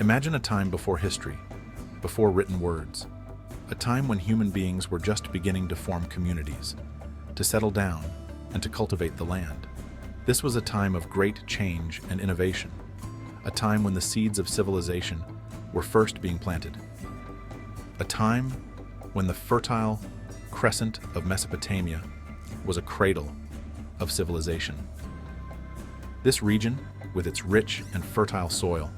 Imagine a time before history, before written words, a time when human beings were just beginning to form communities, to settle down, and to cultivate the land. This was a time of great change and innovation, a time when the seeds of civilization were first being planted, a time when the fertile crescent of Mesopotamia was a cradle of civilization. This region, with its rich and fertile soil,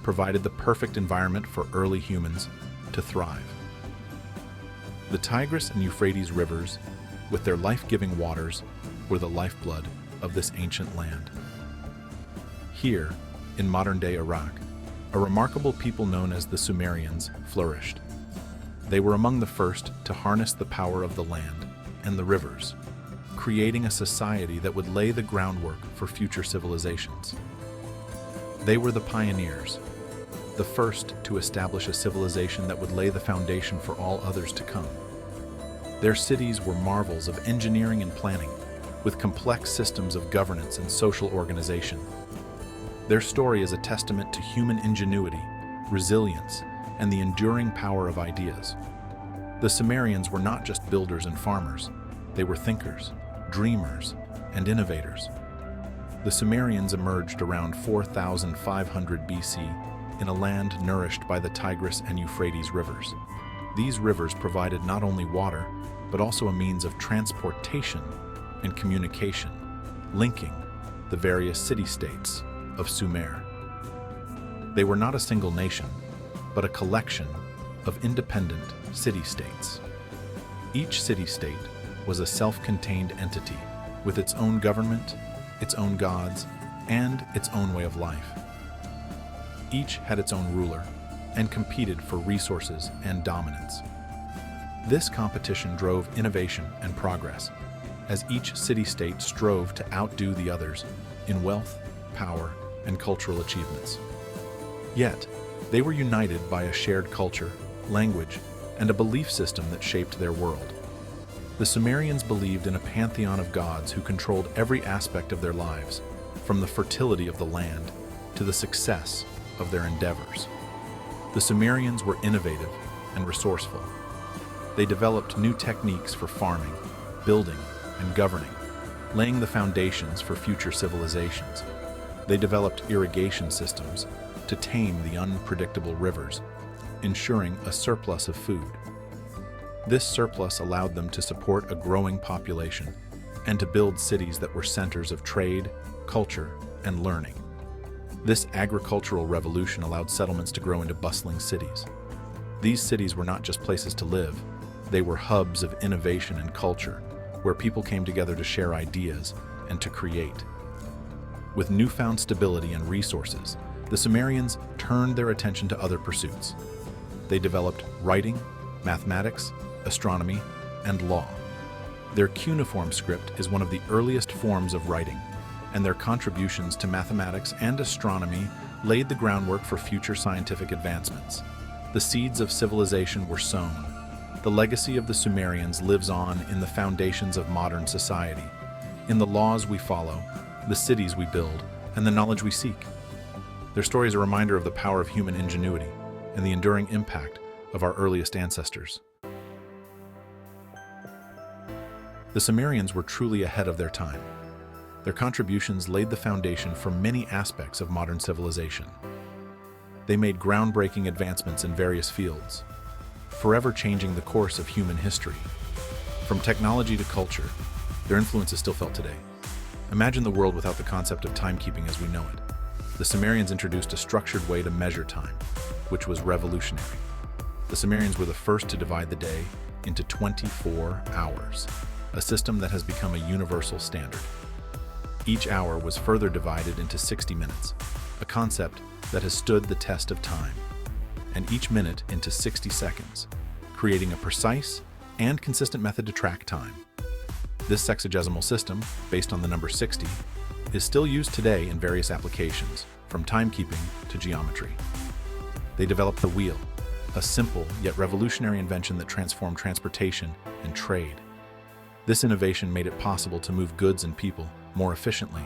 provided the perfect environment for early humans to thrive. The Tigris and Euphrates rivers, with their life-giving waters, were the lifeblood of this ancient land. Here, in modern-day Iraq, a remarkable people known as the Sumerians flourished. They were among the first to harness the power of the land and the rivers, creating a society that would lay the groundwork for future civilizations. They were the pioneers, the first to establish a civilization that would lay the foundation for all others to come. Their cities were marvels of engineering and planning, with complex systems of governance and social organization. Their story is a testament to human ingenuity, resilience, and the enduring power of ideas. The Sumerians were not just builders and farmers, they were thinkers, dreamers, and innovators. The Sumerians emerged around 4,500 BC in a land nourished by the Tigris and Euphrates rivers. These rivers provided not only water, but also a means of transportation and communication, linking the various city-states of Sumer. They were not a single nation, but a collection of independent city-states. Each city-state was a self-contained entity with its own government, its own gods, and its own way of life. Each had its own ruler and competed for resources and dominance. This competition drove innovation and progress, as each city-state strove to outdo the others in wealth, power, and cultural achievements. Yet, they were united by a shared culture, language, and a belief system that shaped their world. The Sumerians believed in a pantheon of gods who controlled every aspect of their lives, from the fertility of the land to the success of their endeavors. The Sumerians were innovative and resourceful. They developed new techniques for farming, building, and governing, laying the foundations for future civilizations. They developed irrigation systems to tame the unpredictable rivers, ensuring a surplus of food. This surplus allowed them to support a growing population and to build cities that were centers of trade, culture, and learning. This agricultural revolution allowed settlements to grow into bustling cities. These cities were not just places to live, they were hubs of innovation and culture, where people came together to share ideas and to create. With newfound stability and resources, the Sumerians turned their attention to other pursuits. They developed writing, mathematics, astronomy, and law. Their cuneiform script is one of the earliest forms of writing, and their contributions to mathematics and astronomy laid the groundwork for future scientific advancements. The seeds of civilization were sown. The legacy of the Sumerians lives on in the foundations of modern society, in the laws we follow, the cities we build, and the knowledge we seek. Their story is a reminder of the power of human ingenuity and the enduring impact of our earliest ancestors. The Sumerians were truly ahead of their time. Their contributions laid the foundation for many aspects of modern civilization. They made groundbreaking advancements in various fields, forever changing the course of human history. From technology to culture, their influence is still felt today. Imagine the world without the concept of timekeeping as we know it. The Sumerians introduced a structured way to measure time, which was revolutionary. The Sumerians were the first to divide the day into 24 hours, a system that has become a universal standard. Each hour was further divided into 60 minutes, a concept that has stood the test of time, and each minute into 60 seconds, creating a precise and consistent method to track time. This sexagesimal system, based on the number 60, is still used today in various applications, from timekeeping to geometry. They developed the wheel, a simple yet revolutionary invention that transformed transportation and trade. This innovation made it possible to move goods and people more efficiently.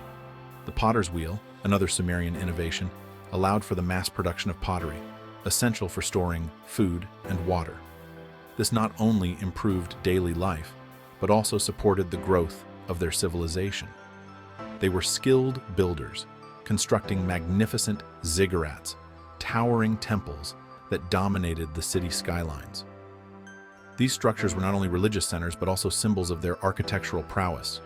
The potter's wheel, another Sumerian innovation, allowed for the mass production of pottery, essential for storing food and water. This not only improved daily life, but also supported the growth of their civilization. They were skilled builders, constructing magnificent ziggurats, towering temples that dominated the city skylines. These structures were not only religious centers, but also symbols of their architectural prowess.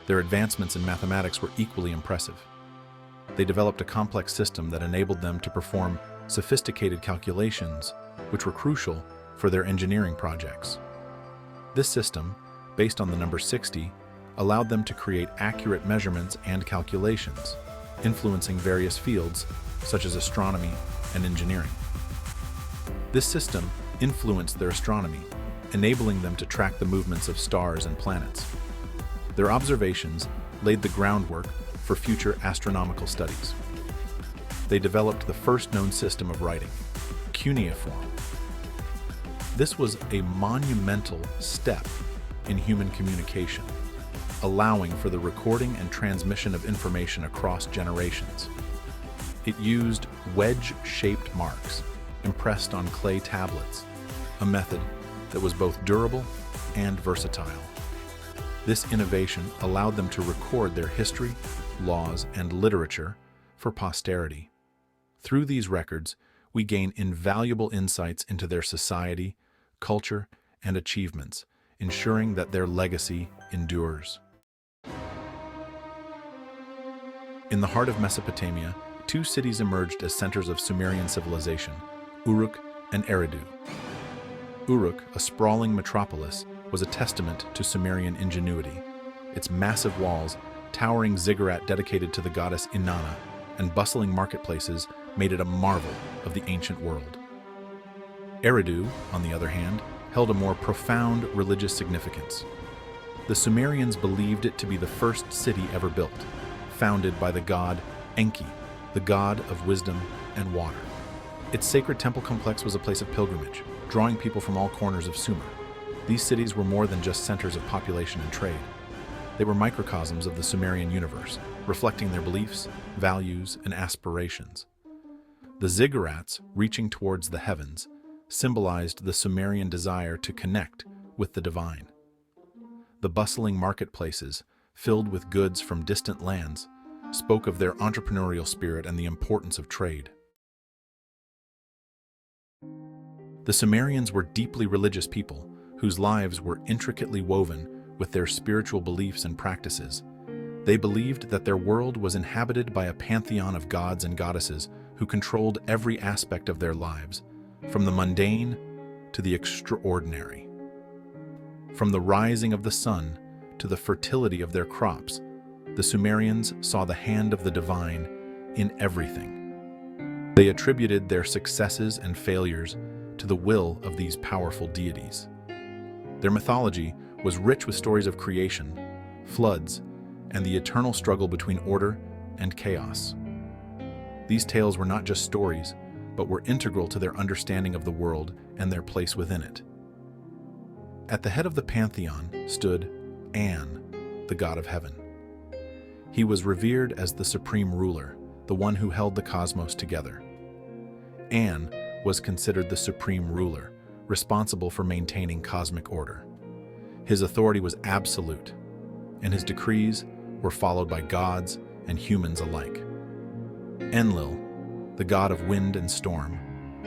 Their advancements in mathematics were equally impressive. They developed a complex system that enabled them to perform sophisticated calculations, which were crucial for their engineering projects. This system, based on the number 60, allowed them to create accurate measurements and calculations, influencing various fields such as astronomy and engineering. This system influenced their astronomy, enabling them to track the movements of stars and planets. Their observations laid the groundwork for future astronomical studies. They developed the first known system of writing, cuneiform. This was a monumental step in human communication, allowing for the recording and transmission of information across generations. It used wedge-shaped marks impressed on clay tablets, a method that was both durable and versatile. This innovation allowed them to record their history, laws, and literature for posterity. Through these records, we gain invaluable insights into their society, culture, and achievements, ensuring that their legacy endures. In the heart of Mesopotamia, two cities emerged as centers of Sumerian civilization, Uruk and Eridu. Uruk, a sprawling metropolis, was a testament to Sumerian ingenuity. Its massive walls, towering ziggurat dedicated to the goddess Inanna, and bustling marketplaces made it a marvel of the ancient world. Eridu, on the other hand, held a more profound religious significance. The Sumerians believed it to be the first city ever built, founded by the god Enki, the god of wisdom and water. Its sacred temple complex was a place of pilgrimage, drawing people from all corners of Sumer. These cities were more than just centers of population and trade. They were microcosms of the Sumerian universe, reflecting their beliefs, values, and aspirations. The ziggurats, reaching towards the heavens, symbolized the Sumerian desire to connect with the divine. The bustling marketplaces, filled with goods from distant lands, spoke of their entrepreneurial spirit and the importance of trade. The Sumerians were deeply religious people, whose lives were intricately woven with their spiritual beliefs and practices. They believed that their world was inhabited by a pantheon of gods and goddesses who controlled every aspect of their lives, from the mundane to the extraordinary. From the rising of the sun to the fertility of their crops, the Sumerians saw the hand of the divine in everything. They attributed their successes and failures to the will of these powerful deities. Their mythology was rich with stories of creation, floods, and the eternal struggle between order and chaos. These tales were not just stories, but were integral to their understanding of the world and their place within it. At the head of the pantheon stood An, the god of heaven. He was revered as the supreme ruler, the one who held the cosmos together. An was considered the supreme ruler, responsible for maintaining cosmic order. His authority was absolute, and his decrees were followed by gods and humans alike. Enlil, the god of wind and storm,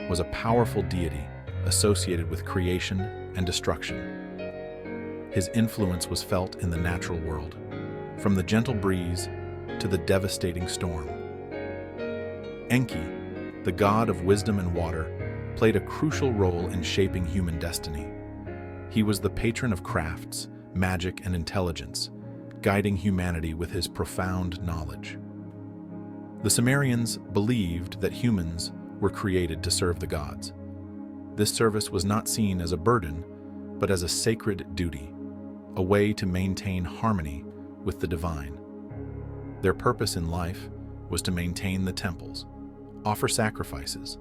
was a powerful deity associated with creation and destruction. His influence was felt in the natural world, from the gentle breeze to the devastating storm. Enki, the god of wisdom and water, played a crucial role in shaping human destiny. He was the patron of crafts, magic, and intelligence, guiding humanity with his profound knowledge. The Sumerians believed that humans were created to serve the gods. This service was not seen as a burden, but as a sacred duty, a way to maintain harmony with the divine. Their purpose in life was to maintain the temples, offer sacrifices,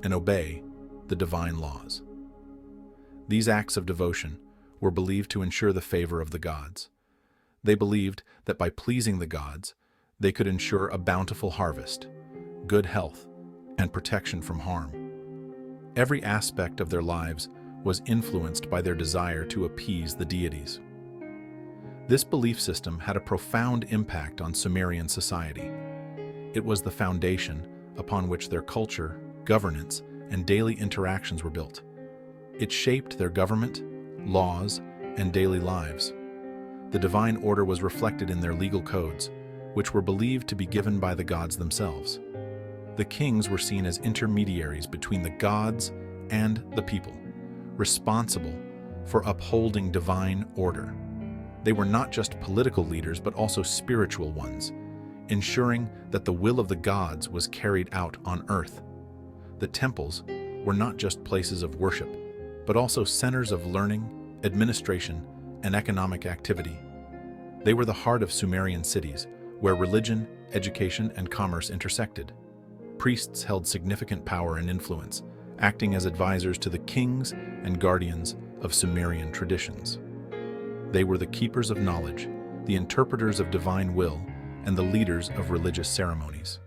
and obey the divine laws. These acts of devotion were believed to ensure the favor of the gods. They believed that by pleasing the gods, they could ensure a bountiful harvest, good health, and protection from harm. Every aspect of their lives was influenced by their desire to appease the deities. This belief system had a profound impact on Sumerian society. It was the foundation upon which their culture, governance, and daily interactions were built. It shaped their government, laws, and daily lives. The divine order was reflected in their legal codes, which were believed to be given by the gods themselves. The kings were seen as intermediaries between the gods and the people, responsible for upholding divine order. They were not just political leaders, but also spiritual ones, ensuring that the will of the gods was carried out on earth. The temples were not just places of worship, but also centers of learning, administration, and economic activity. They were the heart of Sumerian cities, where religion, education, and commerce intersected. Priests held significant power and influence, acting as advisors to the kings and guardians of Sumerian traditions. They were the keepers of knowledge, the interpreters of divine will, and the leaders of religious ceremonies.